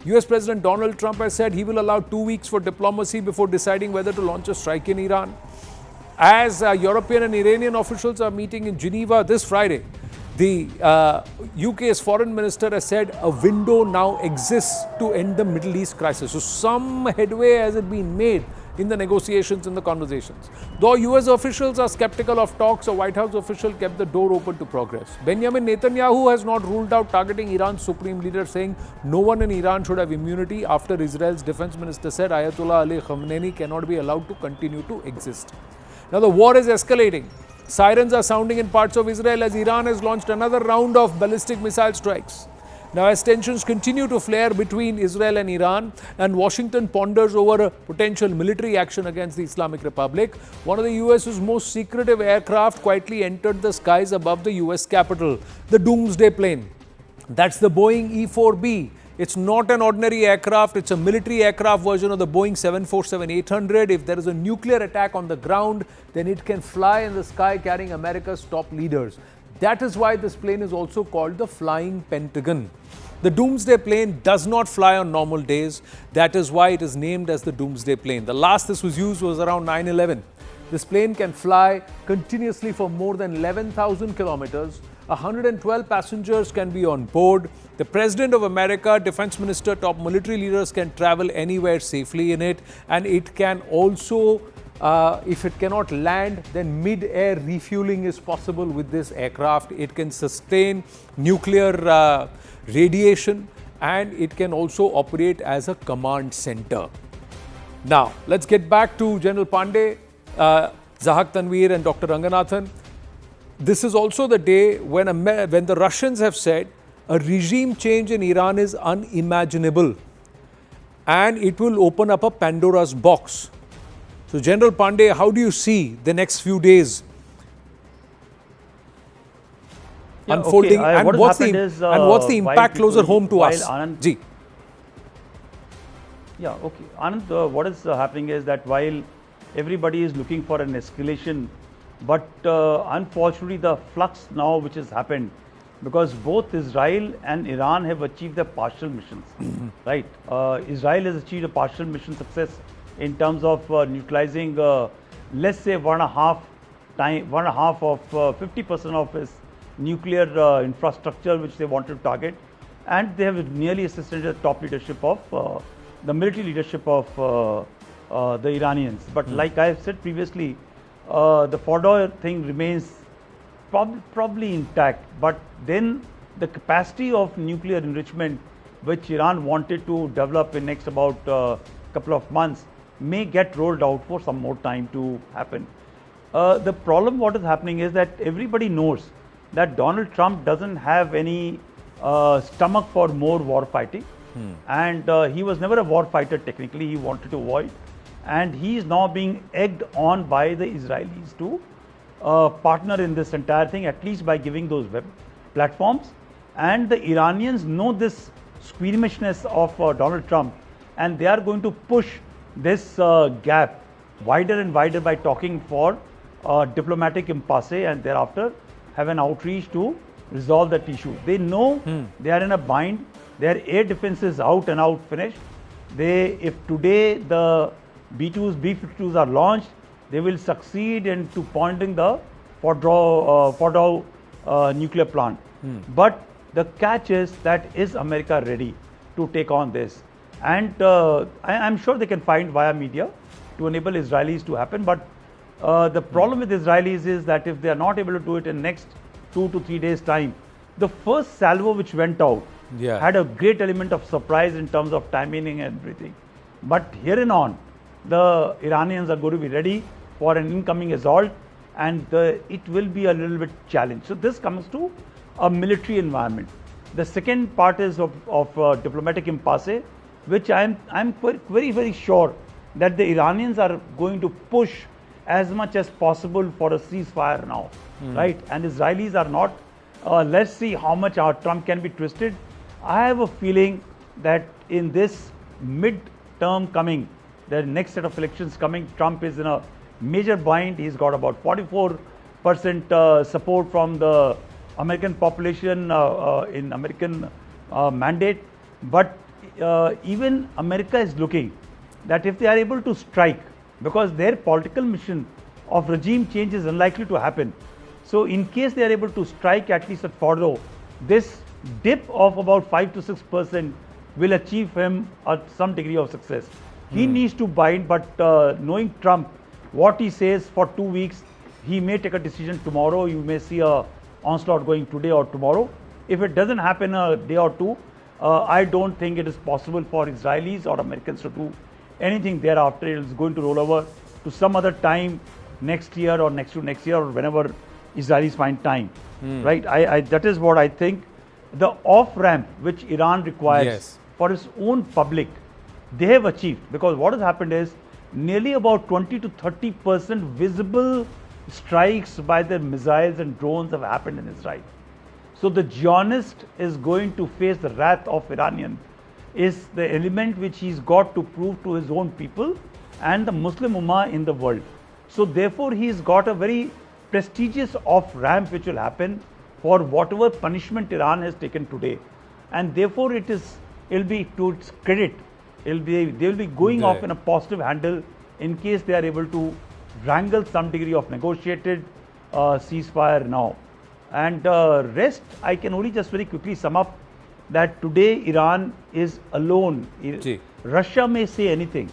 US President Donald Trump has said he will allow 2 weeks for diplomacy before deciding whether to launch a strike in Iran. As European and Iranian officials are meeting in Geneva this Friday, the UK's foreign minister has said a window now exists to end the Middle East crisis. So some headway has it been made in the negotiations and the conversations. Though US officials are skeptical of talks, a White House official kept the door open to progress. Benjamin Netanyahu has not ruled out targeting Iran's supreme leader, saying no one in Iran should have immunity after Israel's defense minister said Ayatollah Ali Khamenei cannot be allowed to continue to exist. Now the war is escalating. Sirens are sounding in parts of Israel as Iran has launched another round of ballistic missile strikes. Now, as tensions continue to flare between Israel and Iran, and Washington ponders over a potential military action against the Islamic Republic, one of the US's most secretive aircraft quietly entered the skies above the US capital, the Doomsday Plane. That's the Boeing E-4B. It's not an ordinary aircraft, it's a military aircraft version of the Boeing 747-800. If there is a nuclear attack on the ground, then it can fly in the sky carrying America's top leaders. That is why this plane is also called the Flying Pentagon. The Doomsday Plane does not fly on normal days. That is why it is named as the Doomsday Plane. The last this was used was around 9/11. This plane can fly continuously for more than 11,000 kilometers. 112 passengers can be on board. The President of America, Defense Minister, top military leaders can travel anywhere safely in it. And it can also, if it cannot land, then mid-air refueling is possible with this aircraft. It can sustain nuclear radiation, and it can also operate as a command center. Now, let's get back to General Pandey, Zahak Tanveer and Dr. Ranganathan. This is also the day when the Russians have said a regime change in Iran is unimaginable and it will open up a Pandora's box. So, General Pandey, how do you see the next few days unfolding, okay. and what's the impact closer home to us? Anand, Ji. Yeah, okay. Anand, what is happening is that while everybody is looking for an escalation, but unfortunately the flux now which has happened, because both Israel and Iran have achieved their partial missions, right? Israel has achieved a partial mission success in terms of neutralizing, let's say 1.5 of 50% of its nuclear infrastructure which they wanted to target, and they have nearly assisted the top leadership of the military leadership of the Iranians. But like I have said previously, the Fordow thing remains probably intact, but then the capacity of nuclear enrichment which Iran wanted to develop in next about couple of months may get rolled out for some more time to happen. The problem what is happening is that everybody knows that Donald Trump doesn't have any stomach for more war fighting, and he was never a war fighter technically. He wanted to avoid, and he is now being egged on by the Israelis to partner in this entire thing, at least by giving those web platforms. And the Iranians know this squeamishness of Donald Trump, and they are going to push this gap wider and wider by talking for diplomatic impasse, and thereafter have an outreach to resolve that issue. They know they are in a bind. Their air defense is out and out finished. If today the B-2s, B-52s are launched, they will succeed into pointing the Fordow nuclear plant. But the catch is that is America ready to take on this? And I'm sure they can find via media to enable Israelis to happen. But the problem with Israelis is that if they are not able to do it in next 2 to 3 days time, the first salvo which went out had a great element of surprise in terms of timing and everything. But here and on, the Iranians are going to be ready for an incoming assault, and it will be a little bit challenged. So this comes to a military environment. The second part is of diplomatic impasse, which I'm very, very sure that the Iranians are going to push as much as possible for a ceasefire now, right? And Israelis are not. Let's see how much our Trump can be twisted. I have a feeling that in this mid-term coming, the next set of elections coming, Trump is in a major bind. He's got about 44% support from the American population in American mandate. But even America is looking that if they are able to strike, because their political mission of regime change is unlikely to happen. So in case they are able to strike at least at Fordo, this dip of about 5 to 6% will achieve him some degree of success. He needs to bind, but knowing Trump, what he says for 2 weeks, he may take a decision tomorrow. You may see a onslaught going today or tomorrow. If it doesn't happen a day or two, I don't think it is possible for Israelis or Americans to do anything thereafter. It is going to roll over to some other time next year or next to next year or whenever Israelis find time. Right? That is what I think. The off-ramp which Iran requires for its own public, they have achieved, because what has happened is nearly about 20 to 30% visible strikes by their missiles and drones have happened in Israel. So the Zionist is going to face the wrath of Iranian, is the element which he's got to prove to his own people and the Muslim Ummah in the world. So therefore he's got a very prestigious off-ramp which will happen for whatever punishment Iran has taken today. And therefore it'll be to its credit, they will be going off in a positive handle in case they are able to wrangle some degree of negotiated ceasefire now. And rest, I can only just very quickly sum up that today Iran is alone. Russia may say anything,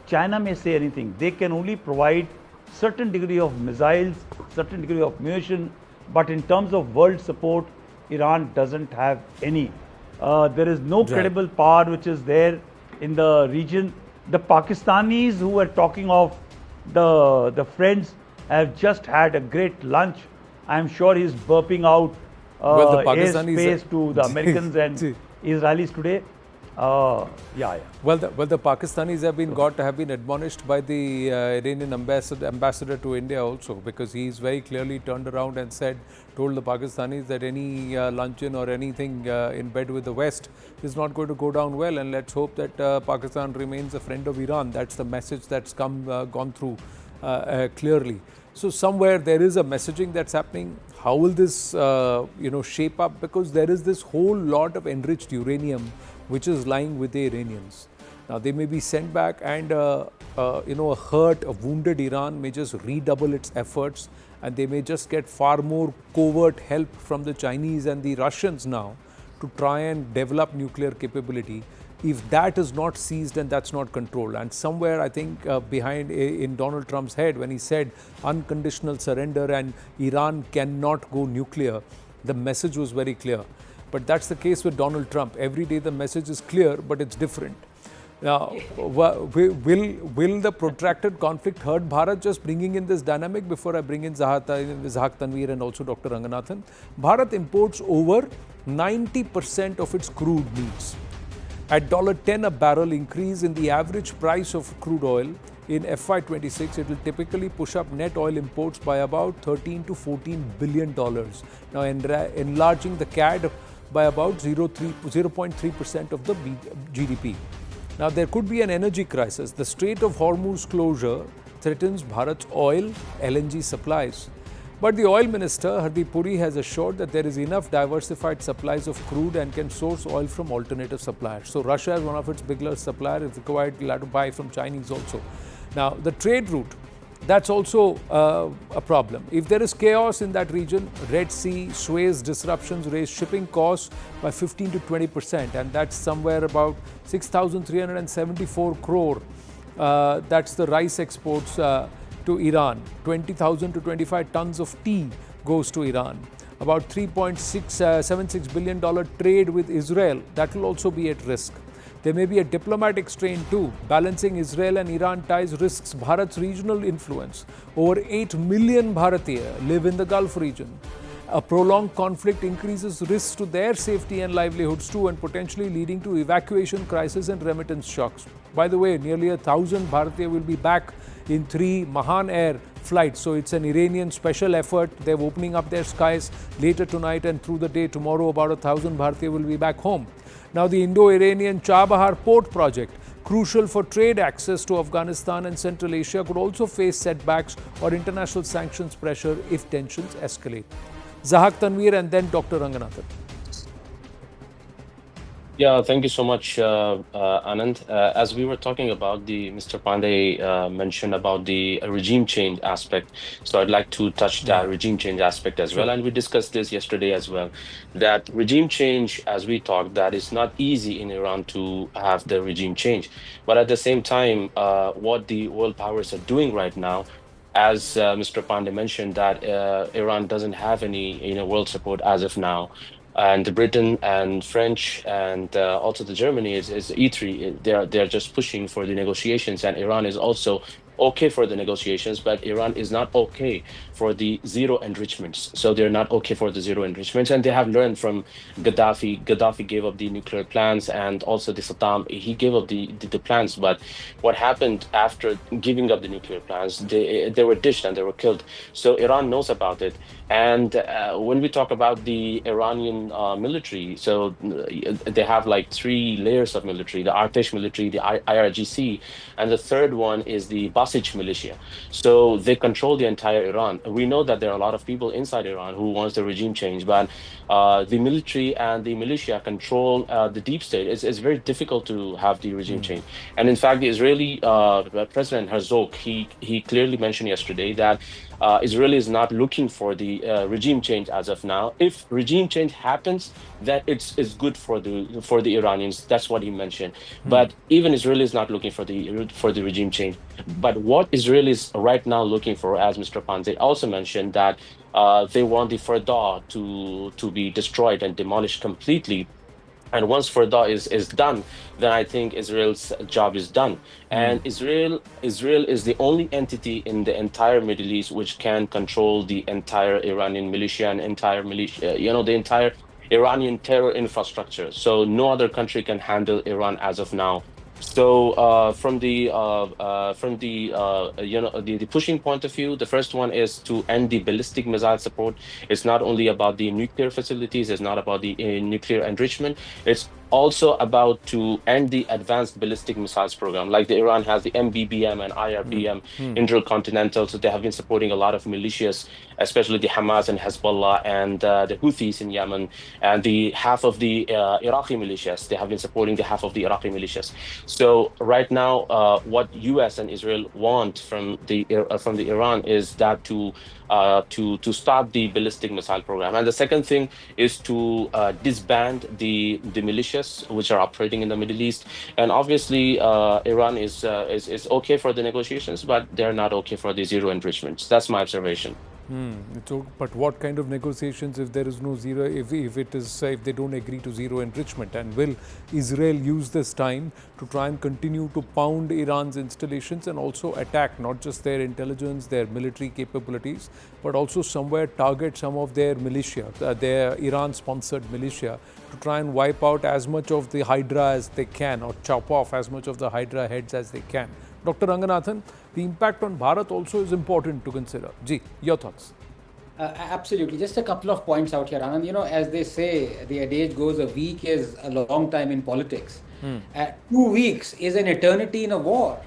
China may say anything. They can only provide certain degree of missiles, certain degree of munition, but in terms of world support, Iran doesn't have any. There is no credible power which is there in the region. The Pakistanis who were talking of the friends have just had a great lunch. I am sure he's burping out airspace to the Americans and Israelis today. Well, the Pakistanis have been admonished by the Iranian ambassador to India also, because he's very clearly turned around and told the Pakistanis that any luncheon or anything in bed with the West is not going to go down well, and let's hope that Pakistan remains a friend of Iran. That's the message that's gone through clearly. So somewhere there is a messaging that's happening. How will this shape up? Because there is this whole lot of enriched uranium which is lying with the Iranians. Now they may be sent back, and a wounded Iran may just redouble its efforts, and they may just get far more covert help from the Chinese and the Russians now to try and develop nuclear capability. If that is not seized and that's not controlled, and somewhere I think behind in Donald Trump's head when he said unconditional surrender and Iran cannot go nuclear, the message was very clear. But that's the case with Donald Trump. Every day the message is clear, but it's different. Now, will the protracted conflict hurt Bharat? Just bringing in this dynamic before I bring in Zahak Tanveer and also Dr. Ranganathan. Bharat imports over 90% of its crude needs. At $10 a barrel increase in the average price of crude oil in FY26, it will typically push up net oil imports by about $13 to $14 billion. Now, enlarging the CAD by about 0.3% of the GDP. Now, there could be an energy crisis. The Strait of Hormuz closure threatens Bharat's oil, LNG supplies. But the oil minister, Hardeep Puri, has assured that there is enough diversified supplies of crude and can source oil from alternative suppliers. So Russia is one of its biggest suppliers. If required, we'll have to buy from Chinese also. Now, the trade route, that's also a problem. If there is chaos in that region, Red Sea, Suez disruptions raise shipping costs by 15 to 20%, and that's somewhere about 6,374 crore. That's the rice exports to Iran. 20,000 to 25 tons of tea goes to Iran. About $3.76 billion trade with Israel, that will also be at risk. There may be a diplomatic strain too. Balancing Israel and Iran ties risks Bharat's regional influence. Over 8 million Bharatiya live in the Gulf region. A prolonged conflict increases risks to their safety and livelihoods too, and potentially leading to evacuation crisis and remittance shocks. By the way, nearly 1,000 Bharatiya will be back in 3 Mahan Air flights. So it's an Iranian special effort. They're opening up their skies later tonight and through the day. Tomorrow, about 1,000 Bharatiya will be back home. Now, the Indo-Iranian Chabahar port project, crucial for trade access to Afghanistan and Central Asia, could also face setbacks or international sanctions pressure if tensions escalate. Zahak Tanveer and then Dr. Ranganathan. Yeah, thank you so much, Anand. As we were talking about Mr. Pandey mentioned about the regime change aspect. So I'd like to touch that regime change aspect as well. Sure. And we discussed this yesterday as well. That regime change, as we talked, that it's not easy in Iran to have the regime change. But at the same time, what the world powers are doing right now, as Mr. Pandey mentioned, that Iran doesn't have any, world support as of now, and the Britain and French and also the Germany is E3. They're just pushing for the negotiations, and Iran is also okay for the negotiations, but Iran is not okay for the zero enrichments. So they're not okay for the zero enrichments, and they have learned from Gaddafi. Gaddafi gave up the nuclear plans, and also the Saddam. He gave up the plans, but what happened after giving up the nuclear plans? They were dished and they were killed. So Iran knows about it. And when we talk about the Iranian military, so they have like three layers of military: the Artesh military, the IRGC, and the third one is the Basij militia. So they control the entire Iran. We know that there are a lot of people inside Iran who wants the regime change, but the military and the militia control the deep state. It's very difficult to have the regime change. And in fact, the Israeli President Herzog, he clearly mentioned yesterday that Israel is not looking for the regime change as of now. If regime change happens, that it's good for the Iranians. That's what he mentioned. But even Israel is not looking for the regime change. But what Israel is right now looking for, as Mr. Panze also mentioned, that they want the Farda to be destroyed and demolished completely, and once Farda is done, then I think Israel's job is done. And Israel is the only entity in the entire Middle East which can control the entire Iranian militia and entire militia, the entire Iranian terror infrastructure. So no other country can handle Iran as of now. So the pushing point of view, the first one is to end the ballistic missile support. It's not only about the nuclear facilities, it's not about the nuclear enrichment. It's also about to end the advanced ballistic missiles program. Like the Iran has the MBBM and IRBM, intercontinental. So they have been supporting a lot of militias, especially the Hamas and Hezbollah and the Houthis in Yemen, and the half of the Iraqi militias. They have been supporting the half of the Iraqi militias. So right now, what U.S. and Israel want from the Iran is that to stop the ballistic missile program. And the second thing is to disband the militias which are operating in the Middle East. And obviously, Iran is okay for the negotiations, but they're not okay for the zero enrichments. That's my observation. So, but what kind of negotiations if there is no zero, if it is, if they don't agree to zero enrichment? And will Israel use this time to try and continue to pound Iran's installations and also attack not just their intelligence, their military capabilities, but also somewhere target some of their militia, their Iran-sponsored militia, to try and wipe out as much of the Hydra as they can, or chop off as much of the Hydra heads as they can? Dr. Ranganathan, the impact on Bharat also is important to consider. Ji, your thoughts? Absolutely. Just a couple of points out here, Anand. As they say, the adage goes, a week is a long time in politics. 2 weeks is an eternity in a war.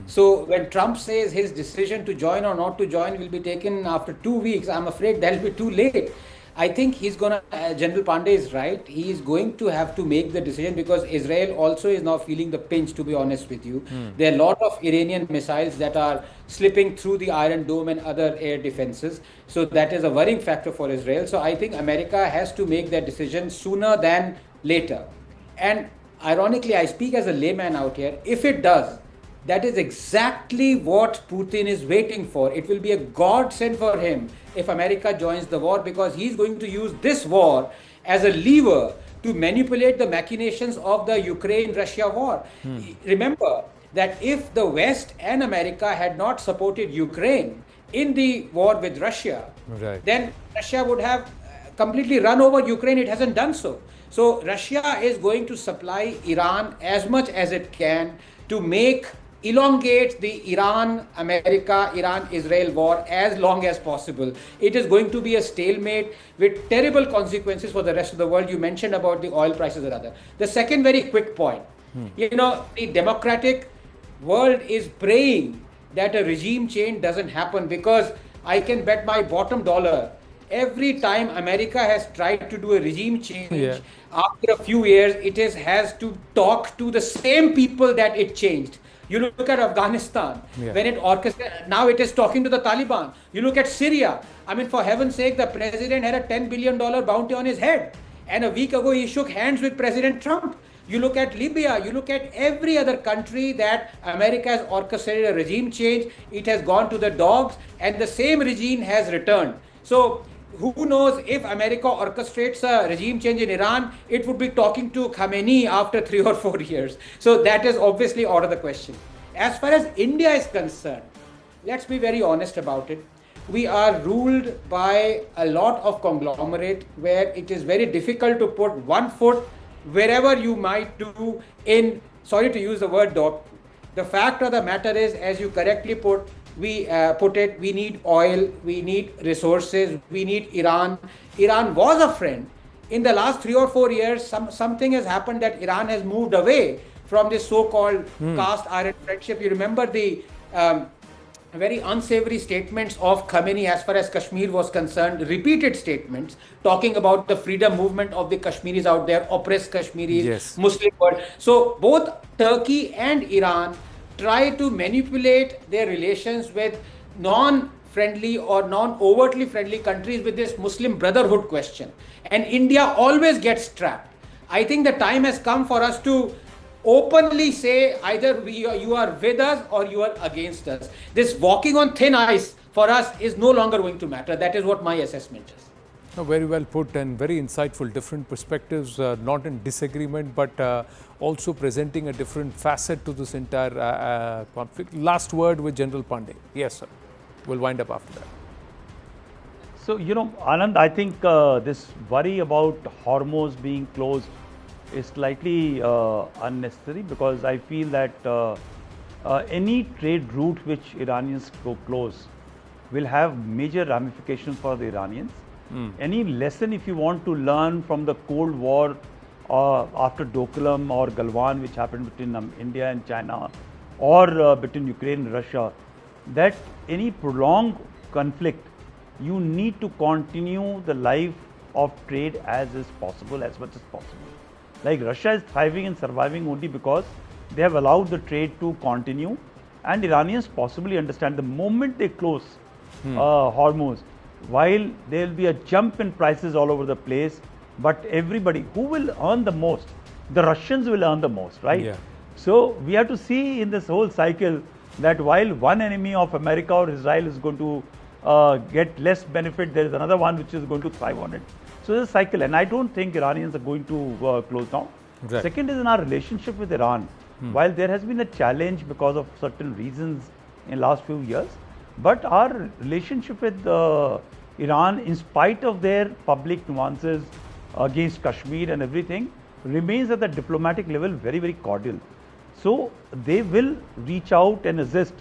So when Trump says his decision to join or not to join will be taken after 2 weeks, I'm afraid that'll be too late. I think he's gonna. General Pandey is right. He is going to have to make the decision because Israel also is now feeling the pinch. To be honest with you, there are a lot of Iranian missiles that are slipping through the Iron Dome and other air defenses. So that is a worrying factor for Israel. So I think America has to make that decision sooner than later. And ironically, I speak as a layman out here. If it does, that is exactly what Putin is waiting for. It will be a godsend for him if America joins the war because he's going to use this war as a lever to manipulate the machinations of the Ukraine-Russia war. Remember that if the West and America had not supported Ukraine in the war with Russia, Right. then Russia would have completely run over Ukraine. It hasn't done so. So Russia is going to supply Iran as much as it can to elongate the Iran-America-Iran-Israel war as long as possible. It is going to be a stalemate with terrible consequences for the rest of the world. You mentioned about the oil prices and other. The second very quick point, the democratic world is praying that a regime change doesn't happen because I can bet my bottom dollar every time America has tried to do a regime change, Yeah. after a few years, has to talk to the same people that it changed. You look at Afghanistan, Yeah. when it orchestrated, now it is talking to the Taliban. You look at Syria. I mean, for heaven's sake, the president had a $10 billion bounty on his head. And a week ago, he shook hands with President Trump. You look at Libya, you look at every other country that America has orchestrated a regime change, it has gone to the dogs, and the same regime has returned. So, who knows if America orchestrates a regime change in Iran, it would be talking to Khamenei after 3 or 4 years. So, that is obviously out of the question. As far as India is concerned, let's be very honest about it. We are ruled by a lot of conglomerate where it is very difficult to put one foot wherever you might do in, sorry to use the word dog. The fact of the matter is, as you correctly put it, we need oil, we need resources, we need Iran. Iran was a friend. In the last 3 or 4 years, something has happened that Iran has moved away from this so-called cast iron friendship. You remember the very unsavory statements of Khamenei as far as Kashmir was concerned, repeated statements talking about the freedom movement of the Kashmiris out there, oppressed Kashmiris, Yes. Muslim world. So both Turkey and Iran try to manipulate their relations with non-friendly or non-overtly friendly countries with this Muslim brotherhood question. And India always gets trapped. I think the time has come for us to openly say either you are with us or you are against us. This walking on thin ice for us is no longer going to matter. That is what my assessment is. No, very well put and very insightful. Different perspectives, not in disagreement, but also presenting a different facet to this entire conflict. Last word with General Pandey. Yes, sir. We'll wind up after that. So, Anand, I think this worry about Hormuz being closed is slightly unnecessary, because I feel that any trade route which Iranians go close will have major ramifications for the Iranians. Any lesson, if you want to learn from the Cold War after Doklam or Galwan, which happened between India and China, or between Ukraine and Russia, that any prolonged conflict, you need to continue the life of trade as is possible, as much as possible. Like Russia is thriving and surviving only because they have allowed the trade to continue, and Iranians possibly understand the moment they close Hormuz, while there will be a jump in prices all over the place, but everybody, who will earn the most? The Russians will earn the most, right? Yeah. So we have to see in this whole cycle that while one enemy of America or Israel is going to get less benefit, there is another one which is going to thrive on it. So there's a cycle, and I don't think Iranians are going to close down. Right. Second is in our relationship with Iran. While there has been a challenge because of certain reasons in last few years, but our relationship with Iran, in spite of their public nuances against Kashmir and everything, remains at the diplomatic level very, very cordial. So they will reach out and assist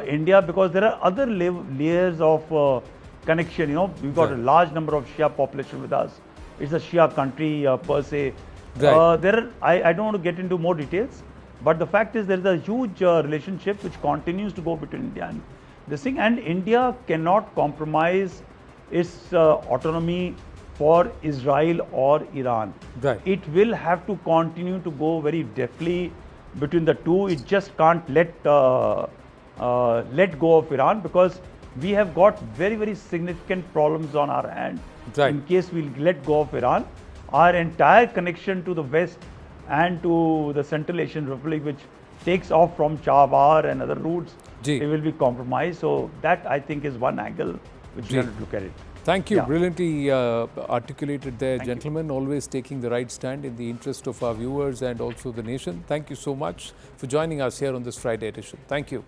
India, because there are other layers of connection. We've got a large number of Shia population with us. It's a Shia country per se. Right. I don't want to get into more details, but the fact is there is a huge relationship which continues to go between India and this thing, and India cannot compromise its autonomy for Israel or Iran. Right. It will have to continue to go very deftly between the two. It just can't let go of Iran, because we have got very, very significant problems on our hand. Right. In case we let go of Iran, our entire connection to the West and to the Central Asian Republic, which takes off from Chawar and other routes, it will be compromised. So that, I think, is one angle which we have to look at it. Thank you. Yeah. Brilliantly articulated there, gentlemen. Always taking the right stand in the interest of our viewers and also the nation. Thank you so much for joining us here on this Friday edition. Thank you.